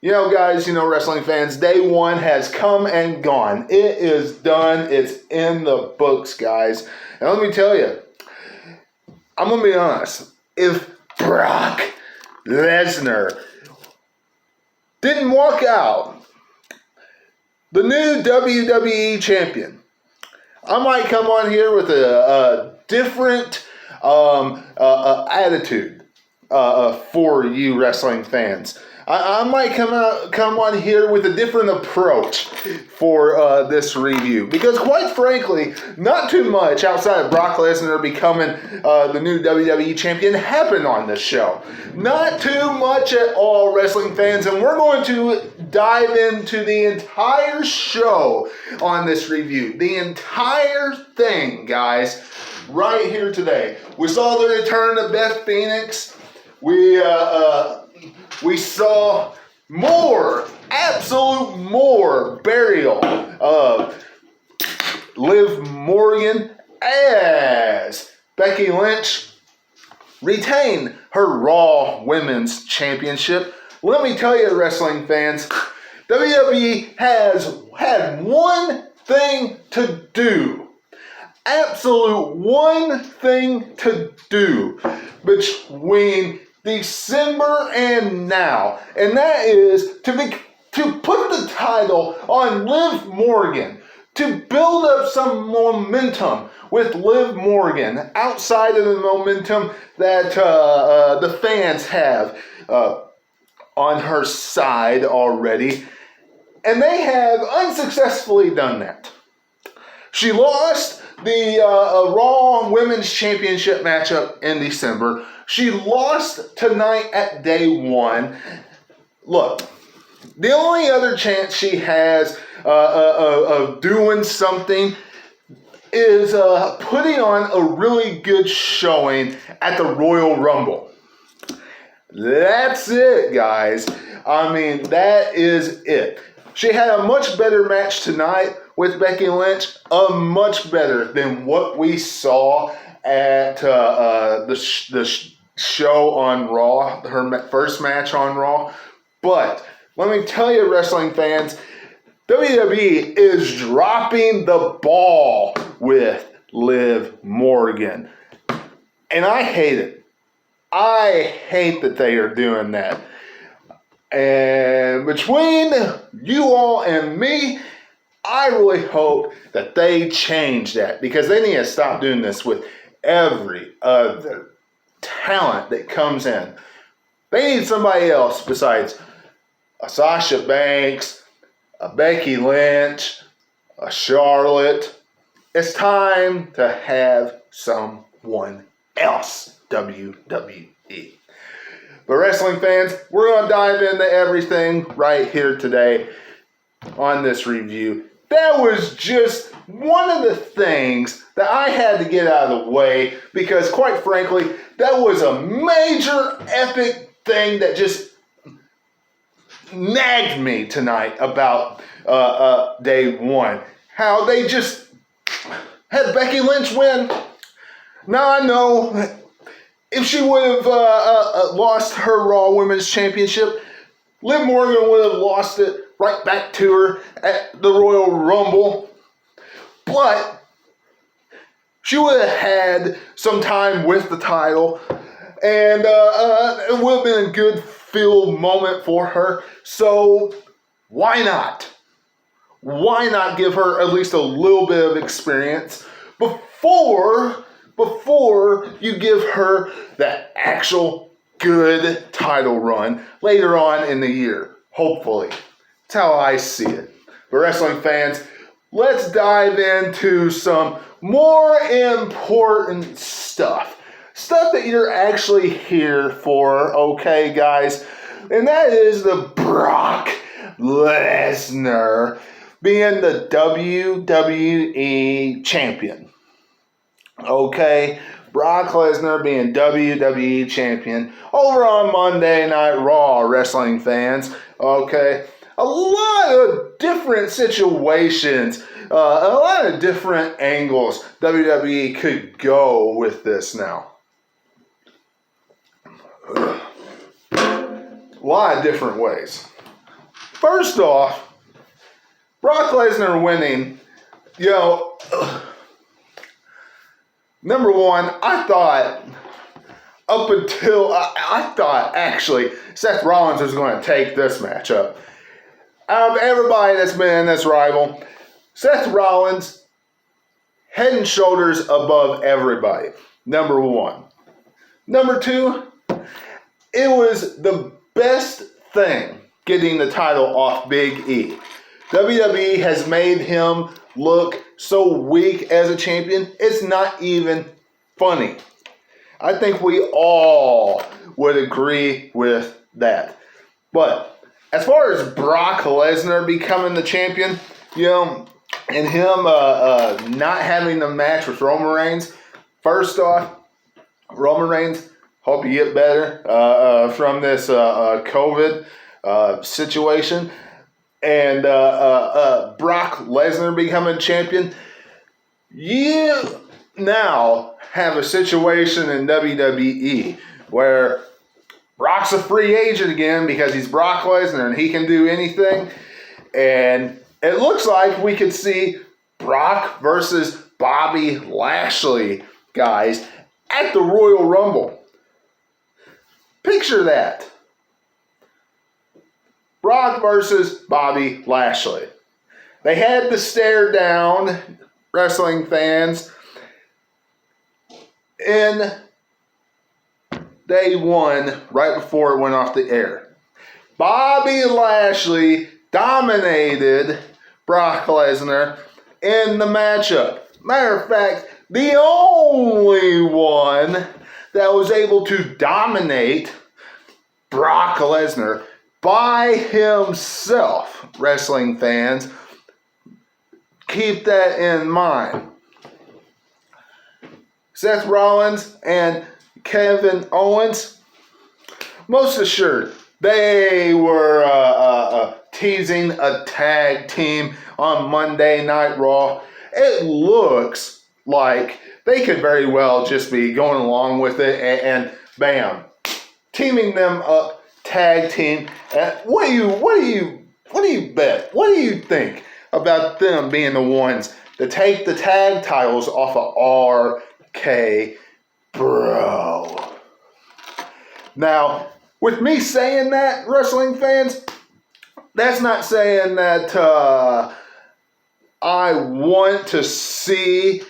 Guys, wrestling fans, day one has come and gone. It is done. It's in the books, guys. And let me tell you, I'm going to be honest. If Brock Lesnar didn't walk out the new WWE champion, I might come on here with a different attitude for you wrestling fans. I might come on here with a different approach for this review. Because quite frankly, not too much outside of Brock Lesnar becoming the new WWE champion happened on this show. Not too much at all, wrestling fans. And we're going to dive into the entire show on this review. The entire thing, guys, right here today. We saw the return of Beth Phoenix. We saw absolute more burial of Liv Morgan as Becky Lynch retained her Raw Women's Championship. Let me tell you, wrestling fans, WWE has had one thing to do. Absolute one thing to do between December and now, and that is to put the title on Liv Morgan, to build up some momentum with Liv Morgan outside of the momentum that the fans have on her side already, and they have unsuccessfully done that. She lost the Raw Women's Championship matchup in December. She lost tonight at day one. Look, the only other chance she has of doing something is putting on a really good showing at the Royal Rumble. That's it, guys. I mean, that is it. She had a much better match tonight with Becky Lynch, much better than what we saw at the show on Raw, her first match on Raw. But let me tell you, wrestling fans, WWE is dropping the ball with Liv Morgan. And I hate it. I hate that they are doing that. And between you all and me, I really hope that they change that, because they need to stop doing this with every other talent that comes in. They need somebody else besides a Sasha Banks, a Becky Lynch, a Charlotte. It's time to have someone else, WWE. But wrestling fans, we're going to dive into everything right here today on this review. That was just one of the things that I had to get out of the way, because quite frankly, that was a major epic thing that just nagged me tonight about day one. How they just had Becky Lynch win. Now I know if she would have lost her Raw Women's Championship, Liv Morgan would have lost it right back to her at the Royal Rumble. But she would have had some time with the title, and it would have been a good feel moment for her. So why not? Why not give her at least a little bit of experience before you give her that actual good title run later on in the year, hopefully. That's how I see it. But wrestling fans, let's dive into some more important stuff. Stuff that you're actually here for, okay, guys? And that is the Brock Lesnar being the WWE champion. Okay, Brock Lesnar being WWE champion over on Monday Night Raw, wrestling fans. Okay, a lot of different situations, a lot of different angles WWE could go with this now. A lot of different ways. First off, Brock Lesnar winning, number one, I thought actually Seth Rollins was going to take this matchup. Out of everybody that's been in this rival, Seth Rollins, head and shoulders above everybody. Number one. Number two, it was the best thing getting the title off Big E. WWE has made him look so weak as a champion, it's not even funny. I think we all would agree with that. But as far as Brock Lesnar becoming the champion, and him not having the match with Roman Reigns, first off, Roman Reigns, hope you get better from this COVID situation. And Brock Lesnar becoming champion, you now have a situation in WWE where Brock's a free agent again because he's Brock Lesnar and he can do anything. And it looks like we could see Brock versus Bobby Lashley, guys, at the Royal Rumble. Picture that. Brock versus Bobby Lashley. They had to stare down, wrestling fans, in day one, right before it went off the air. Bobby Lashley dominated Brock Lesnar in the matchup. Matter of fact, the only one that was able to dominate Brock Lesnar by himself, wrestling fans, keep that in mind. Seth Rollins and Kevin Owens, most assured, they were teasing a tag team on Monday Night Raw. It looks like they could very well just be going along with it and bam, teaming them up, tag team. What do you bet? What do you think about them being the ones to take the tag titles off of RK Bro? Now, with me saying that, wrestling fans, that's not saying that I want to see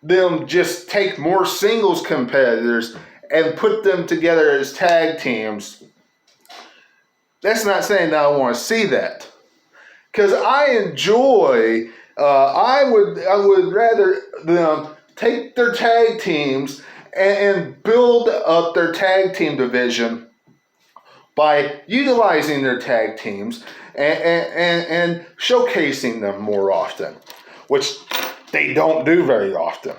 them just take more singles competitors and put them together as tag teams. That's not saying that I want to see that. Because I enjoy, I would rather them take their tag teams and build up their tag team division by utilizing their tag teams and showcasing them more often, which they don't do very often.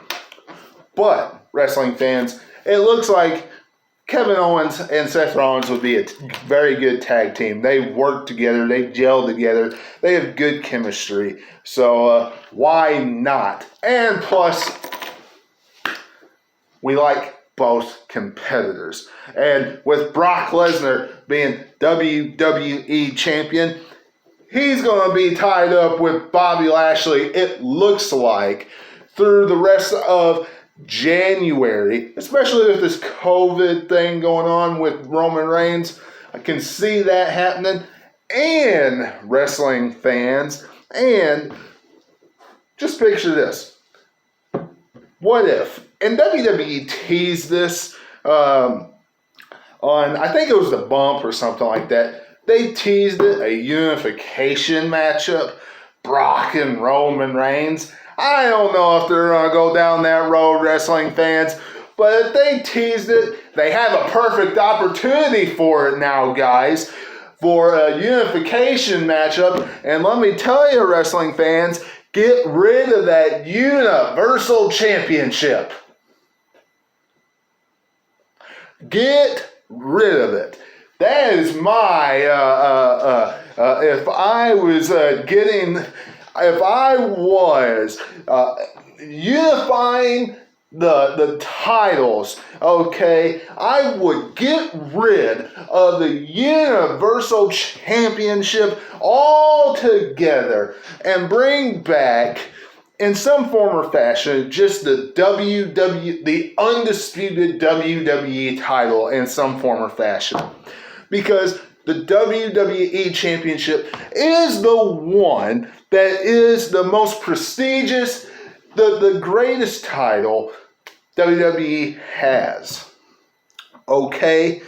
But, wrestling fans, it looks like Kevin Owens and Seth Rollins would be a very good tag team. They work together. They gel together. They have good chemistry. So why not? And plus, we like both competitors. And with Brock Lesnar being WWE champion, he's going to be tied up with Bobby Lashley, it looks like, through the rest of January, especially with this COVID thing going on with Roman Reigns. I can see that happening. And wrestling fans, and just picture this. What if, and WWE teased this on, I think it was The Bump or something like that. They teased it, a unification matchup, Brock and Roman Reigns. I don't know if they're going to go down that road, wrestling fans, but if they teased it, they have a perfect opportunity for it now, guys, for a unification matchup. And let me tell you, wrestling fans, get rid of that Universal Championship. Get rid of it. That is my, if I was unifying the titles, okay, I would get rid of the Universal Championship altogether and bring back, in some form or fashion, just the the undisputed WWE title in some form or fashion. Because the WWE Championship is the one that is the most prestigious, the greatest title WWE has. Okay?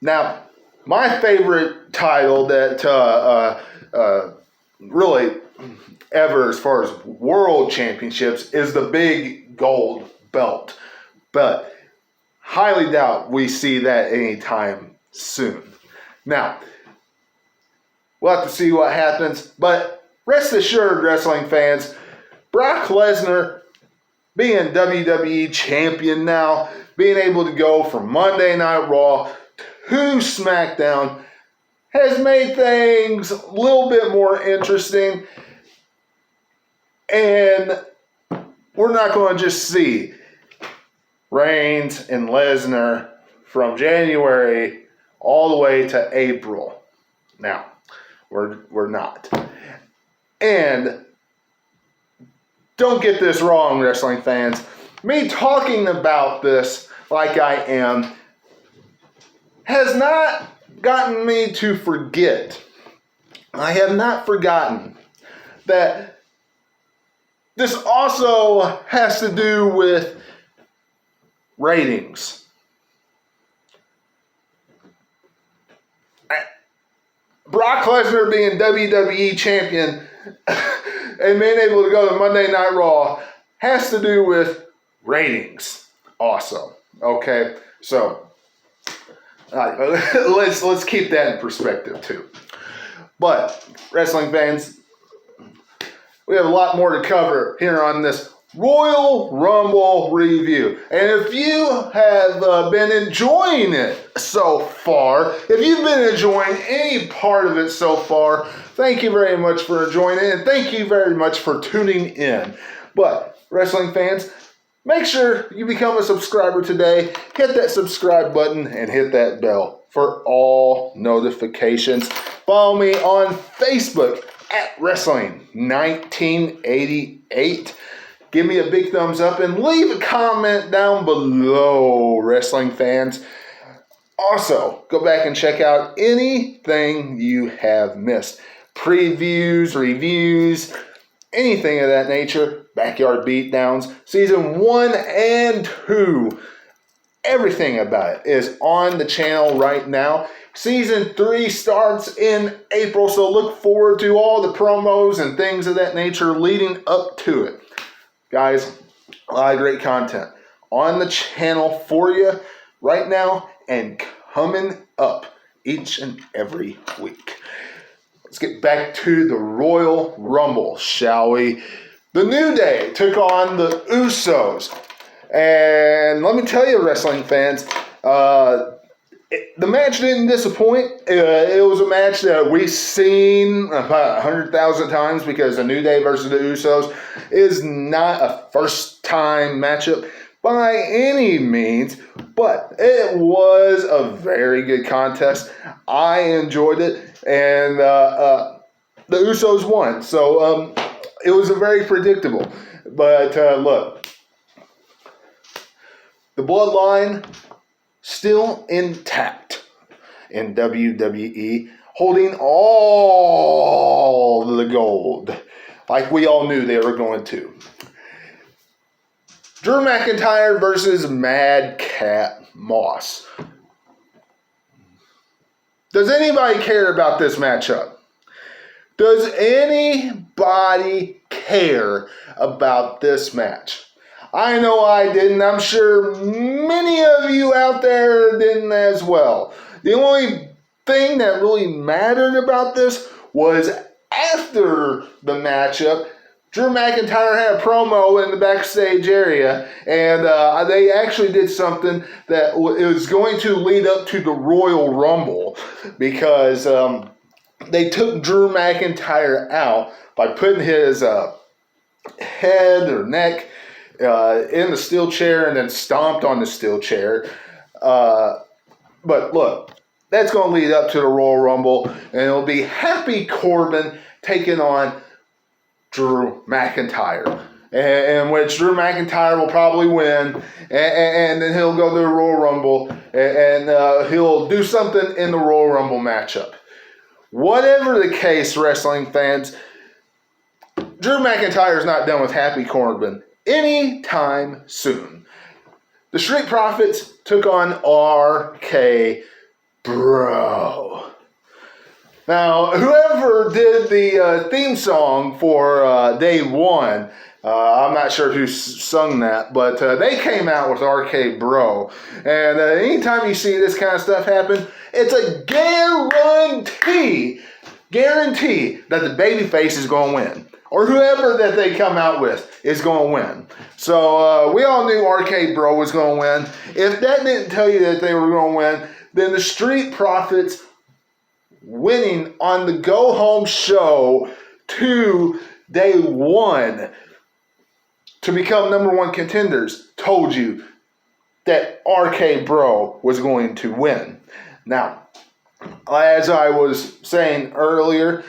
Now, my favorite title that really ever as far as world championships is the big gold belt. But highly doubt we see that anytime soon. Now, we'll have to see what happens, but rest assured, wrestling fans, Brock Lesnar being WWE champion now, being able to go from Monday Night Raw to SmackDown, has made things a little bit more interesting. And we're not going to just see Reigns and Lesnar from January all the way to April. Now, we're not. And don't get this wrong, wrestling fans. Me talking about this like I am has not gotten me to forget. I have not forgotten that this also has to do with ratings. Brock Lesnar being WWE champion and being able to go to Monday Night Raw has to do with ratings also. Okay, so let's keep that in perspective too. But wrestling fans, we have a lot more to cover here on this Royal Rumble review. And if you have been enjoying it so far, if you've been enjoying any part of it so far, thank you very much for enjoying it, and thank you very much for tuning in. But, wrestling fans, make sure you become a subscriber today. Hit that subscribe button and hit that bell for all notifications. Follow me on Facebook at Wrestling1988. Give me a big thumbs up and leave a comment down below, wrestling fans. Also, go back and check out anything you have missed. Previews, reviews, anything of that nature. Backyard Beatdowns, Season 1 and 2. Everything about it is on the channel right now. Season 3 starts in April, so look forward to all the promos and things of that nature leading up to it. Guys, a lot of great content on the channel for you right now and coming up each and every week. Let's get back to the Royal Rumble, shall we? The New Day took on the Usos. And let me tell you, wrestling fans, the match didn't disappoint. It was a match that we've seen about 100,000 times because the New Day versus the Usos is not a first-time matchup by any means, but it was a very good contest. I enjoyed it, and the Usos won. So it was a very predictable. But look, the bloodline still intact in WWE, holding all the gold, like we all knew they were going to. Drew McIntyre versus Madcap Moss. Does anybody care about this matchup? Does anybody care about this match? I know I didn't. I'm sure many of you out there didn't as well. The only thing that really mattered about this was after the matchup, Drew McIntyre had a promo in the backstage area, and they actually did something that it was going to lead up to the Royal Rumble because they took Drew McIntyre out by putting his head or neck in the steel chair and then stomped on the steel chair. But look, that's going to lead up to the Royal Rumble, and it'll be Happy Corbin taking on Drew McIntyre, in which Drew McIntyre will probably win, and then he'll go to the Royal Rumble, and he'll do something in the Royal Rumble matchup. Whatever the case, wrestling fans, Drew McIntyre is not done with Happy Corbin anytime soon. The Street Profits took on RK Bro. Now, whoever did the theme song for Day 1, I'm not sure who sung that, but they came out with RK Bro. And anytime you see this kind of stuff happen, it's a guarantee that the babyface is going to win. Or whoever that they come out with is going to win. So we all knew RK Bro was going to win. If that didn't tell you that they were going to win, then the Street Profits winning on the go-home show to Day 1 to become number 1 contenders told you that RK Bro was going to win. Now, as I was saying earlier,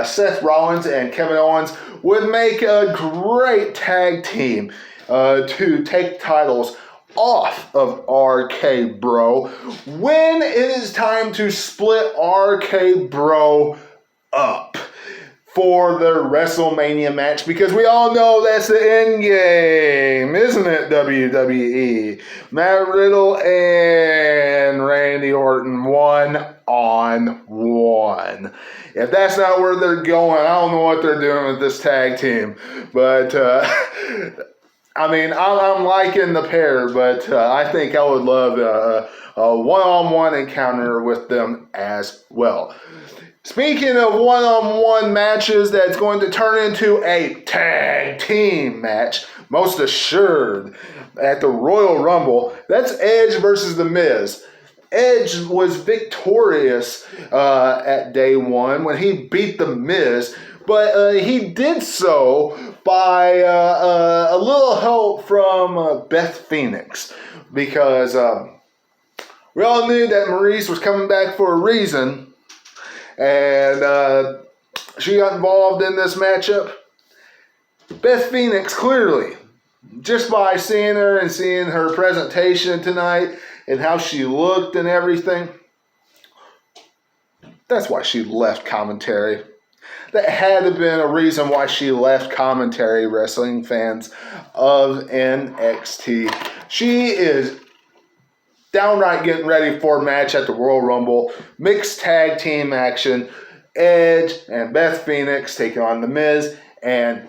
Seth Rollins and Kevin Owens would make a great tag team to take titles off of RK Bro when it is time to split RK Bro up for the WrestleMania match, because we all know that's the end game, isn't it, WWE? Matt Riddle and Randy Orton 1-on-1. If that's not where they're going, I don't know what they're doing with this tag team. But, I mean, I'm liking the pair, but I think I would love a one-on-one encounter with them as well. Speaking of one-on-one matches that's going to turn into a tag team match, most assured, at the Royal Rumble, that's Edge versus The Miz. Edge was victorious at Day 1 when he beat The Miz, but he did so by a little help from Beth Phoenix, because we all knew that Maurice was coming back for a reason, and she got involved in this matchup. Beth Phoenix, clearly, just by seeing her and seeing her presentation tonight and how she looked and everything, that's why she left commentary. That had to have been a reason why she left commentary, wrestling fans of NXT. She is downright getting ready for a match at the Royal Rumble. Mixed tag team action. Edge and Beth Phoenix taking on The Miz and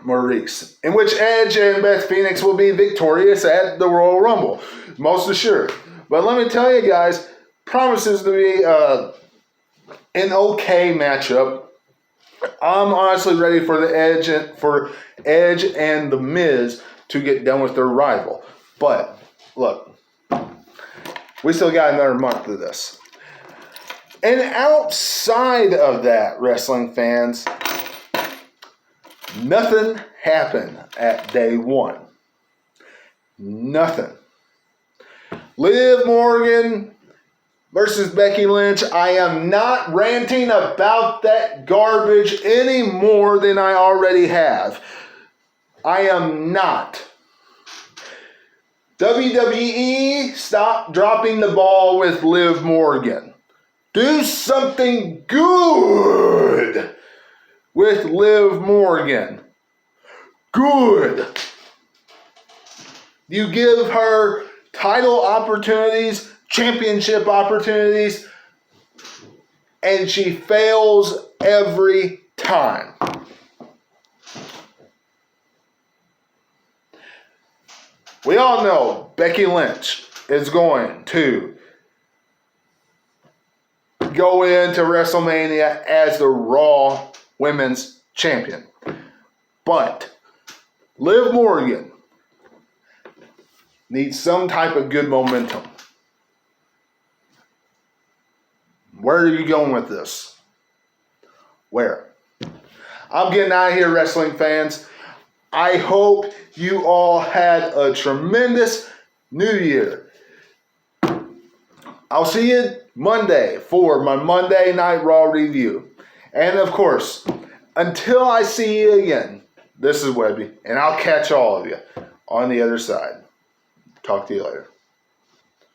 Maurice, in which Edge and Beth Phoenix will be victorious at the Royal Rumble. Most assured. But let me tell you guys, promises to be an okay matchup. I'm honestly ready for Edge and The Miz to get done with their rival. But look, we still got another month of this. And outside of that, wrestling fans, nothing happened at Day 1. Nothing. Liv Morgan versus Becky Lynch. I am not ranting about that garbage any more than I already have. I am not. WWE, stop dropping the ball with Liv Morgan. Do something good with Liv Morgan. Good. You give her title opportunities, championship opportunities, and she fails every time. We all know Becky Lynch is going to go into WrestleMania as the Raw Women's Champion. But Liv Morgan needs some type of good momentum. Where are you going with this? Where? I'm getting out of here, wrestling fans. I hope you all had a tremendous New Year. I'll see you Monday for my Monday Night Raw review. And of course, until I see you again, this is Webby, and I'll catch all of you on the other side. Talk to you later.